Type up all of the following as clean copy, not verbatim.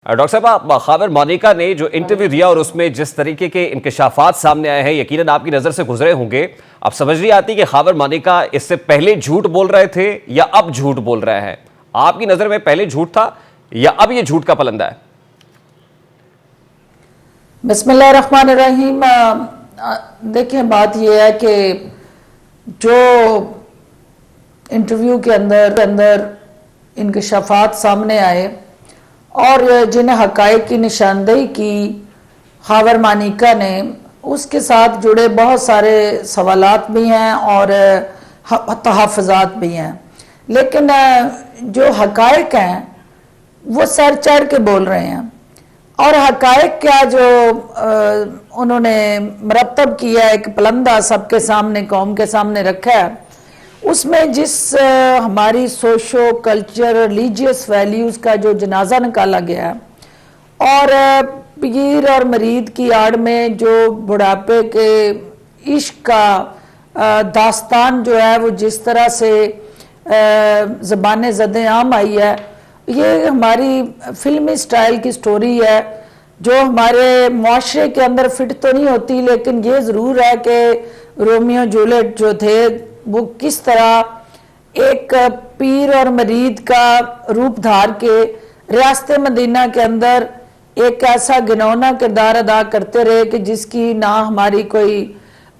Doctor صاحب، Khawar Monica نے جو انٹرویو دیا اور اس میں جس طریقے کے انکشافات سامنے آئے ہیں، یقیناً آپ کی نظر سے گزرے ہوں گے. اب سمجھ نہیں آتی کہ خاور مونیکا اس سے پہلے جھوٹ بول رہے تھے یا اب جھوٹ بول رہے ہیں. آپ کی نظر میں پہلے جھوٹ تھا یا اب یہ جھوٹ کا پلندہ ہے؟ بسم اللہ الرحمن الرحیم. دیکھیں، بات یہ ہے کہ جو انٹرویو کے اندر انکشافات سامنے آئے اور جنہیں حقائق کی نشاندہی کی خاور مونیکا نے، اس کے ساتھ جڑے بہت سارے سوالات بھی ہیں اور تحفظات بھی ہیں. لیکن جو حقائق ہیں وہ سر چڑھ کے بول رہے ہیں، اور حقائق کیا جو انہوں نے مرتب کیا ہے، ایک پلندہ سب کے سامنے، قوم کے سامنے رکھا ہے. اس میں جس ہماری سوشو کلچر ریلیجیس ویلیوز کا جو جنازہ نکالا گیا ہے، اور پیر اور مرید کی آڑ میں جو بڑھاپے کے عشق کا داستان جو ہے وہ جس طرح سے زبان زد عام آئی ہے، یہ ہماری فلمی سٹائل کی سٹوری ہے جو ہمارے معاشرے کے اندر فٹ تو نہیں ہوتی. لیکن یہ ضرور ہے کہ رومیو جولیٹ جو تھے وہ کس طرح ایک پیر اور مرید کا روپ دھار کے ریاست مدینہ کے اندر ایک ایسا گھنونا کردار ادا کرتے رہے کہ جس کی نہ ہماری کوئی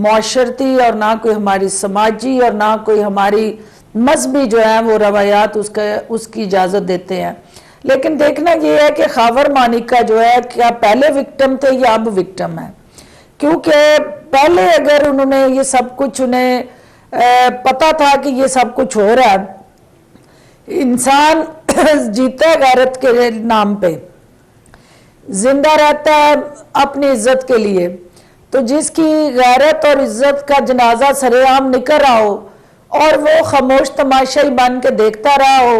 معاشرتی اور نہ کوئی ہماری سماجی اور نہ کوئی ہماری مذہبی جو ہے وہ روایات اس کی اجازت دیتے ہیں. لیکن دیکھنا یہ ہے کہ خاور مونیکا جو ہے کیا پہلے وکٹم تھے یا اب وکٹم ہے. کیونکہ پہلے اگر انہوں نے یہ سب کچھ انہیں پتا تھا کہ یہ سب کچھ ہو رہا ہے، انسان جیتا ہے غیرت کے نام پہ، زندہ رہتا ہے اپنی عزت کے لیے. تو جس کی غیرت اور عزت کا جنازہ سر عام نکل رہا ہو اور وہ خاموش تماشائی بن کے دیکھتا رہا ہو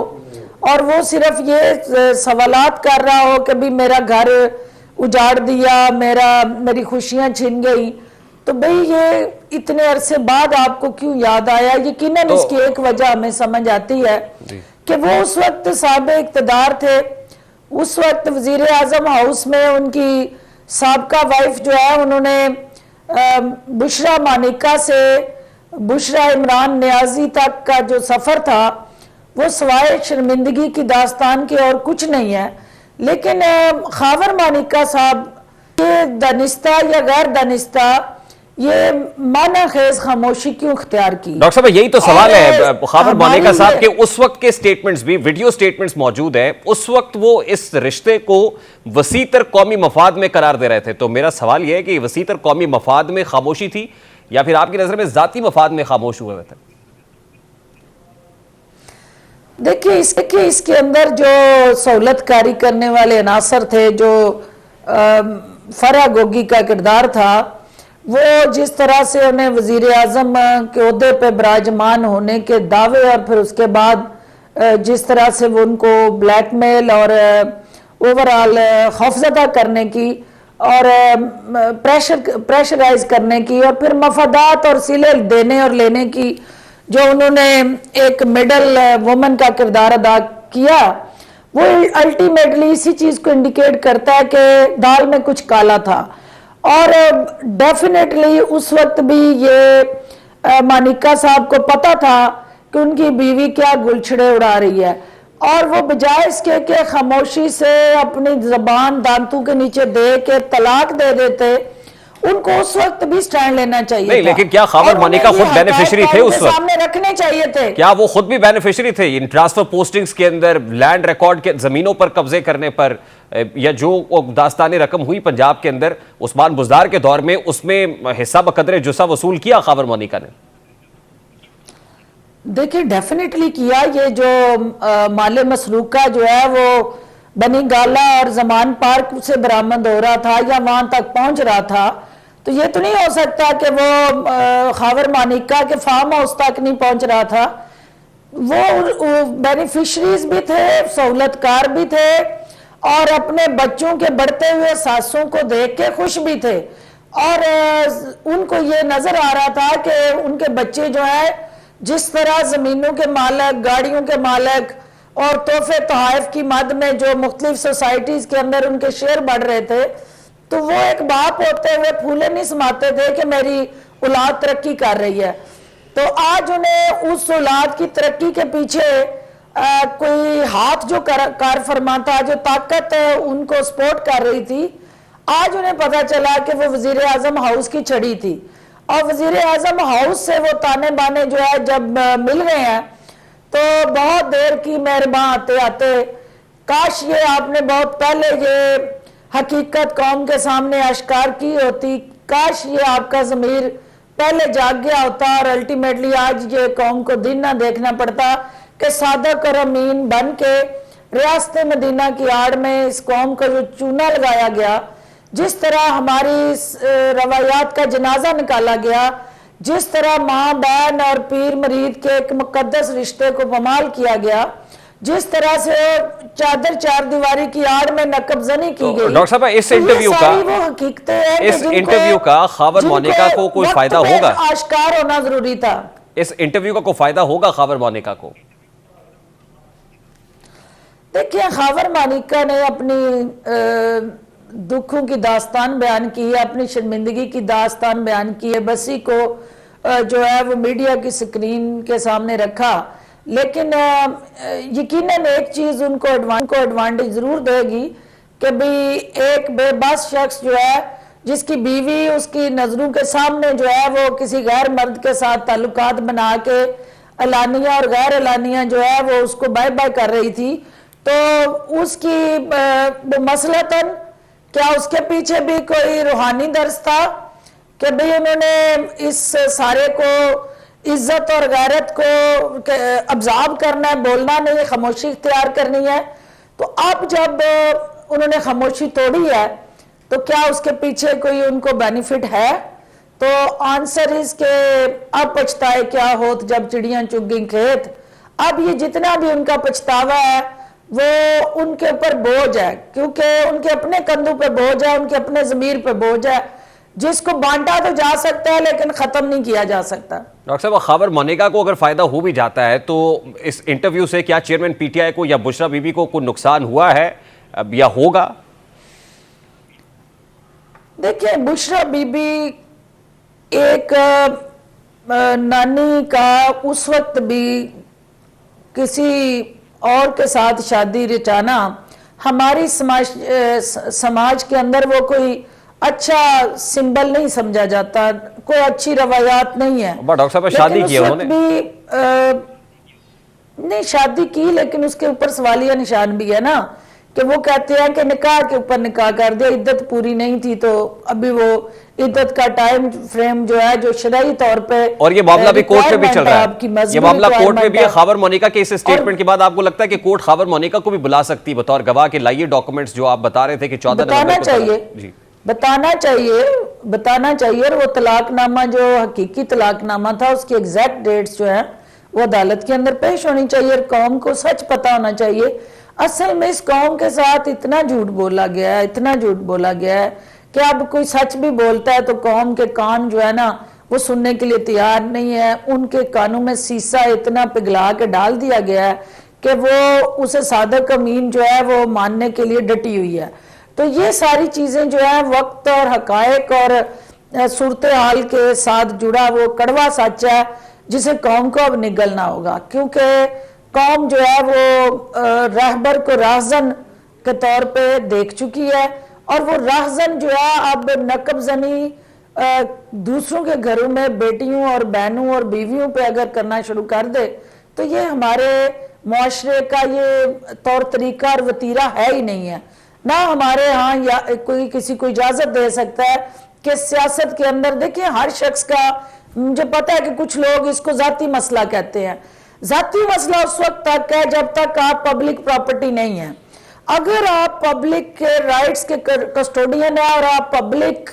اور وہ صرف یہ سوالات کر رہا ہو کہ بھی میرا گھر اجاڑ دیا، میری خوشیاں چھن گئی، تو بھئی یہ اتنے عرصے بعد آپ کو کیوں یاد آیا؟ یقیناً اس کی ایک وجہ ہمیں سمجھ آتی ہے کہ وہ اس وقت صاحب اقتدار تھے. اس وقت وزیر اعظم ہاؤس میں ان کی سابقہ وائف جو ہے، انہوں نے بشرا مونیکا سے بشرا عمران نیازی تک کا جو سفر تھا وہ سوائے شرمندگی کی داستان کے اور کچھ نہیں ہے. لیکن خاور مونیکا صاحب یہ دانستہ یا غیر دانستہ یہ معنی خیز خاموشی کیوں اختیار کی؟ ڈاکٹر صاحب، یہی تو سوال ہے خاور مونیکا صاحب کے. اس وقت کے سٹیٹمنٹس بھی، ویڈیو سٹیٹمنٹس موجود ہیں، اس وقت وہ اس رشتے کو وسیع تر قومی مفاد میں قرار دے رہے تھے. تو میرا سوال یہ ہے کہ وسیع تر قومی مفاد میں خاموشی تھی یا پھر آپ کی نظر میں ذاتی مفاد میں خاموش ہوئے تھے؟ دیکھیے اس کے اندر جو سہولت کاری کرنے والے عناصر تھے، جو فرح گوگی کا کردار تھا، وہ جس طرح سے انہیں وزیر اعظم کے عہدے پہ براجمان ہونے کے دعوے اور پھر اس کے بعد جس طرح سے وہ ان کو بلیک میل اور اوورآل خوفزدہ کرنے کی اور پریشرائز کرنے کی اور پھر مفادات اور صلے دینے اور لینے کی جو انہوں نے ایک مڈل وومن کا کردار ادا کیا، وہ الٹیمیٹلی اسی چیز کو انڈیکیٹ کرتا ہے کہ دال میں کچھ کالا تھا. اور ڈیفینیٹلی اس وقت بھی یہ مونیکا صاحب کو پتا تھا کہ ان کی بیوی کیا گلچھڑے اڑا رہی ہے، اور وہ بجائے اس کے کہ خاموشی سے اپنی زبان دانتوں کے نیچے دے کے طلاق دے دیتے، ان کو اس وقت بھی سٹینڈ لینا چاہیے نہیں. لیکن کیا خاور مونیکا خود بینیفیشری تھے اس وقت؟ سامنے رکھنے چاہیے تھے. کیا وہ خود بھی بینیفیشری تھے ان ٹرانسفر پوسٹنگز کے اندر، لینڈ ریکارڈ کے زمینوں پر قبضے کرنے پر، یا جو داستانی رقم ہوئی پنجاب کے اندر عثمان بزدار کے دور میں، اس میں حصہ بقدر جسہ وصول کیا خاور مونیکا نے؟ دیکھیں ڈیفینیٹلی کیا. یہ جو مال مسروقہ جو ہے وہ بنی گالا اور زمان پارک سے برآمد ہو رہا تھا یا وہاں تک پہنچ رہا تھا، تو یہ تو نہیں ہو سکتا کہ وہ خاور مونیکا کے فارم ہاؤس تک نہیں پہنچ رہا تھا. وہ بینیفیشریز بھی تھے، سہولت کار بھی تھے، اور اپنے بچوں کے بڑھتے ہوئے ساسوں کو دیکھ کے خوش بھی تھے. اور ان کو یہ نظر آ رہا تھا کہ ان کے بچے جو ہیں جس طرح زمینوں کے مالک، گاڑیوں کے مالک، اور تحفے تحائف کی مد میں جو مختلف سوسائٹیز کے اندر ان کے شیئر بڑھ رہے تھے، تو وہ ایک باپ ہوتے ہوئے پھولے نہیں سماتے تھے کہ میری اولاد ترقی کر رہی ہے. تو آج انہیں اس اولاد کی ترقی کے پیچھے کوئی ہاتھ جو کار فرما تھا، جو طاقت ان کو سپورٹ کر رہی تھی، آج انہیں پتا چلا کہ وہ وزیر اعظم ہاؤس کی چھڑی تھی. اور وزیر اعظم ہاؤس سے وہ تانے بانے جو ہے جب مل گئے ہیں تو بہت دیر کی مہرباں آتے آتے، کاش یہ آپ نے بہت پہلے یہ حقیقت قوم کے سامنے اشکار کی ہوتی، کاش یہ آپ کا ضمیر پہلے جاگ گیا ہوتا اور الٹیمیٹلی آج یہ قوم کو دن نہ دیکھنا پڑتا کہ صادق اور امین بن کے ریاست مدینہ کی آڑ میں اس قوم کا جو چونا لگایا گیا، جس طرح ہماری روایات کا جنازہ نکالا گیا، جس طرح ماں بہن اور پیر مرید کے ایک مقدس رشتے کو پامال کیا گیا، جس طرح سے چادر چار دیواری کی آڑ میں نقب زنی کی گئی. ڈاکٹر صاحب اس انٹرویو کا خاور مونیکا کو کوئی فائدہ ہوگا؟ آشکار ہونا ضروری تھا. اس انٹرویو کا کوئی فائدہ ہوگا خاور مونیکا کو؟ دیکھیں، خاور مونیکا نے اپنی دکھوں کی داستان بیان کی ہے، اپنی شرمندگی کی داستان بیان کی ہے، بسی کو جو ہے وہ میڈیا کی سکرین کے سامنے رکھا. لیکن یقیناً ایک چیز ان کو ایڈوانٹیج ضرور دے گی کہ بھی ایک بے بس شخص جو ہے، جس کی بیوی اس کی نظروں کے سامنے جو ہے وہ کسی غیر مرد کے ساتھ تعلقات بنا کے اعلانیہ اور غیر اعلانیہ جو ہے وہ اس کو بائے بائے کر رہی تھی، تو اس کی مسلطاً کیا اس کے پیچھے بھی کوئی روحانی درس تھا کہ بھئی انہوں نے اس سارے کو عزت اور غیرت کو ابزاب کرنا ہے، بولنا نہیں، خاموشی اختیار کرنی ہے. تو اب جب انہوں نے خاموشی توڑی ہے تو کیا اس کے پیچھے کوئی ان کو بینیفٹ ہے؟ تو آنسر اس کے اب پچھتائے کیا ہوت جب چڑیاں چگ گئیں کھیت. اب یہ جتنا بھی ان کا پچھتاوا ہے وہ ان کے اوپر بوجھ ہے، کیونکہ ان کے اپنے کندھوں پہ بوجھ ہے، ان کے اپنے ضمیر پہ بوجھ ہے، جس کو بانٹا تو جا سکتا ہے لیکن ختم نہیں کیا جا سکتا. ڈاکٹر صاحب، خاور مونیکا کو اگر فائدہ ہو بھی جاتا ہے تو اس انٹرویو سے کیا چیئرمین پی ٹی آئی کو یا بشرا بی بی کو کوئی نقصان ہوا ہے یا ہوگا؟ دیکھیں، بشرا بی بی ایک نانی کا اس وقت بھی کسی اور کے ساتھ شادی رچانا ہماری سماج کے اندر وہ کوئی اچھا سمبل نہیں سمجھا جاتا، کوئی اچھی روایات نہیں ہے. ڈاکٹر صاحب شادی کی انہوں نے نہیں شادی کی، لیکن اس کے اوپر سوالیہ نشان بھی ہے نا کہ وہ کہتے ہیں کہ نکاح کے اوپر نکاح کر دیا، عدت پوری نہیں تھی تو ابھی وہ عدت کا ٹائم فریم جو ہے جو شرعی طور پہ، اور یہ معاملہ بھی کورٹ میں بھی چل رہا ہے، یہ معاملہ کورٹ میں بھی ہے. خاور مونیکا کے اس سٹیٹمنٹ کے بعد آپ کو لگتا ہے کہ کورٹ خاور مونیکا کو بھی بلا سکتی بطور گواہ کے لائیے ڈاکومنٹس جو آپ بتا رہے تھے کہ 14 بتانا چاہیے اور وہ طلاق نامہ جو حقیقی طلاق نامہ تھا اس کی ایگزیکٹ ڈیٹس جو ہیں وہ عدالت کے اندر پیش ہونی چاہیے اور قوم کو سچ پتا ہونا چاہیے. اصل میں اس قوم کے ساتھ اتنا جھوٹ بولا گیا ہے کہ اب کوئی سچ بھی بولتا ہے تو قوم کے کان جو ہے نا وہ سننے کے لیے تیار نہیں ہے. ان کے کانوں میں سیسا اتنا پگھلا کے ڈال دیا گیا ہے کہ وہ اسے صادق امین جو ہے وہ ماننے کے لیے ڈٹی ہوئی ہے. تو یہ ساری چیزیں جو ہیں وقت اور حقائق اور صورتحال کے ساتھ جڑا وہ کڑوا سچ ہے جسے قوم کو اب نگلنا ہوگا، کیونکہ قوم جو ہے وہ رہبر کو راہزن کے طور پہ دیکھ چکی ہے، اور وہ راہزن جو ہے اب نقب زنی دوسروں کے گھروں میں بیٹیوں اور بہنوں اور بیویوں پہ اگر کرنا شروع کر دے تو یہ ہمارے معاشرے کا یہ طور طریقہ اور وتیرہ ہے ہی نہیں ہے. نہ ہمارے ہاں یا کوئی کسی کو اجازت دے سکتا ہے کہ سیاست کے اندر دیکھیں ہر شخص کا، مجھے پتا ہے کہ کچھ لوگ اس کو ذاتی مسئلہ کہتے ہیں. ذاتی مسئلہ اس وقت تک ہے جب تک آپ پبلک پراپرٹی نہیں ہیں. اگر آپ پبلک کے رائٹس کے کسٹوڈین ہیں اور آپ پبلک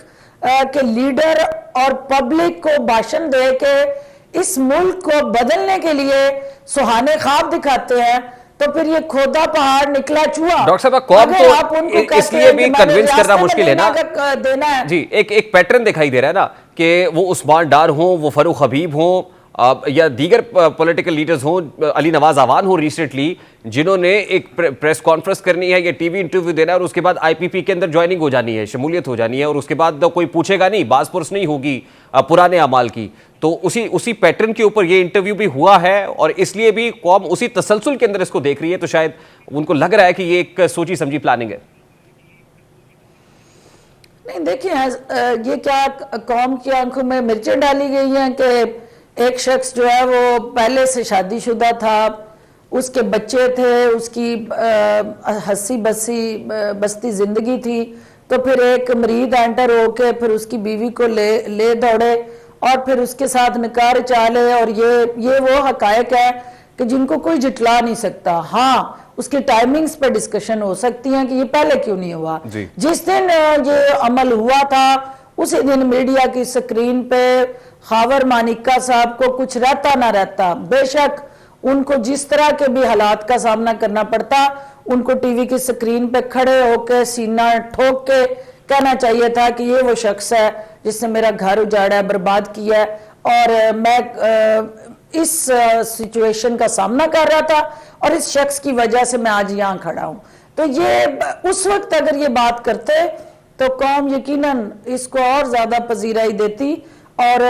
کے لیڈر اور پبلک کو بھاشن دے کے اس ملک کو بدلنے کے لیے سہانے خواب دکھاتے ہیں تو پھر یہ کھودا پہاڑ نکلا چوہا. ڈاکٹر صاحب قوم کو اس لیے بھی کنونس کرنا مشکل ہے نا جی. ایک پیٹرن دکھائی دے رہا ہے نا کہ وہ عثمان ڈار ہوں، وہ فاروق حبیب ہوں یا دیگر پولیٹیکل لیڈرز ہوں، علی نواز آوان ہوں ریسنٹلی، جنہوں نے ایک پریس کانفرنس کرنی ہے یا ٹی وی انٹرویو دینا ہے اور اس کے بعد آئی پی پی کے اندر جوائننگ ہو جانی ہے، شمولیت ہو جانی ہے، اور اس کے بعد کوئی پوچھے گا نہیں، باز پرس نہیں ہوگی پرانے اعمال کی. تو اسی پیٹرن کے اوپر یہ انٹرویو بھی ہوا ہے، اور اس لیے بھی قوم اسی تسلسل کے اندر اس کو دیکھ رہی ہے. تو شاید ان کو لگ رہا ہے کہ یہ ایک سوچی سمجھی پلاننگ ہے. نہیں دیکھیں، یہ کیا قوم کی آنکھوں میں مرچیں ڈالی گئی ہیں کہ ایک شخص جو ہے وہ پہلے سے شادی شدہ تھا، اس کے بچے تھے، اس کی ہنسی بستی زندگی تھی، تو پھر ایک مرید انٹر ہو کے پھر اس کی بیوی کو لے دوڑے اور پھر اس کے ساتھ نکاح رچا لے. اور یہ وہ حقائق ہے کہ جن کو کوئی جھٹلا نہیں سکتا. ہاں اس کی ٹائمنگز پہ ڈسکشن ہو سکتی ہیں کہ یہ پہلے کیوں نہیں ہوا. جس دن یہ عمل ہوا تھا اسی دن میڈیا کی سکرین پہ خاور مانیکا صاحب کو کچھ رہتا نہ رہتا، بے شک ان کو جس طرح کے بھی حالات کا سامنا کرنا پڑتا، ان کو ٹی وی کی سکرین پہ کھڑے ہو کے سینہ ٹھوک کے کہنا چاہیے تھا کہ یہ وہ شخص ہے جس نے میرا گھر اجاڑا ہے، برباد کیا ہے، اور میں اس سچویشن کا سامنا کر رہا تھا اور اس شخص کی وجہ سے میں آج یہاں کھڑا ہوں. تو یہ اس وقت اگر یہ بات کرتے تو قوم یقیناً اس کو اور زیادہ پذیرائی دیتی اور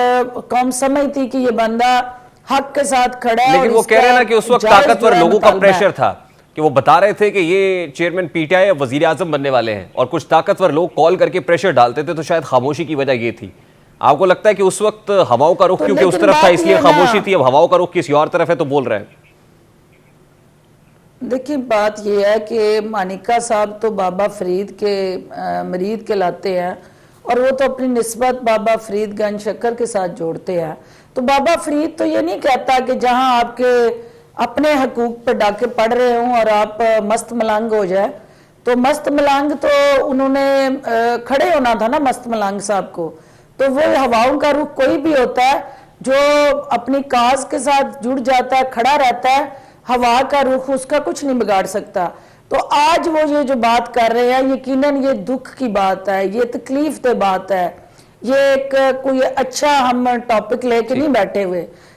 قوم سمجھتی کہ یہ بندہ حق کے ساتھ کھڑا ہے. لیکن وہ کہہ رہے ہیں نا کہ اس وقت طاقتور لوگوں کا پریشر تھا کہ وہ بتا رہے تھے کہ یہ چیئرمین پی ٹی آئی وزیر اعظم بننے والے ہیں، اور کچھ طاقتور لوگ کال کر کے پریشر ڈالتے تھے، تو شاید خاموشی کی وجہ یہ تھی. آپ کو لگتا ہے کہ اس وقت ہواؤں کا رخ کیونکہ اس طرف تھا اس لیے خاموشی تھی، اب ہواؤں کا رخ کسی اور طرف ہے تو بول رہے ہیں؟ دیکھیں بات یہ ہے کہ مانیکا صاحب تو بابا فرید کے مرید کہلاتے ہیں، اور وہ تو اپنی نسبت بابا فرید گنج شکر کے ساتھ جوڑتے ہیں. تو بابا فرید تو یہ نہیں کہتا کہ جہاں آپ کے اپنے حقوق پہ ڈاکے پڑ رہے ہوں اور آپ مست ملنگ ہو جائے. تو مست ملنگ تو انہوں نے کھڑے ہونا تھا نا مست ملنگ صاحب کو. تو وہ ہواؤں کا رخ کوئی بھی ہوتا ہے جو اپنی کاز کے ساتھ جڑ جاتا ہے، کھڑا رہتا ہے، ہوا کا رخ اس کا کچھ نہیں بگاڑ سکتا. تو آج وہ یہ جو بات کر رہے ہیں یقیناً یہ دکھ کی بات ہے، یہ تکلیف دہ بات ہے، یہ ایک کوئی اچھا ہم ٹاپک لے کے نہیں بیٹھے ہوئے.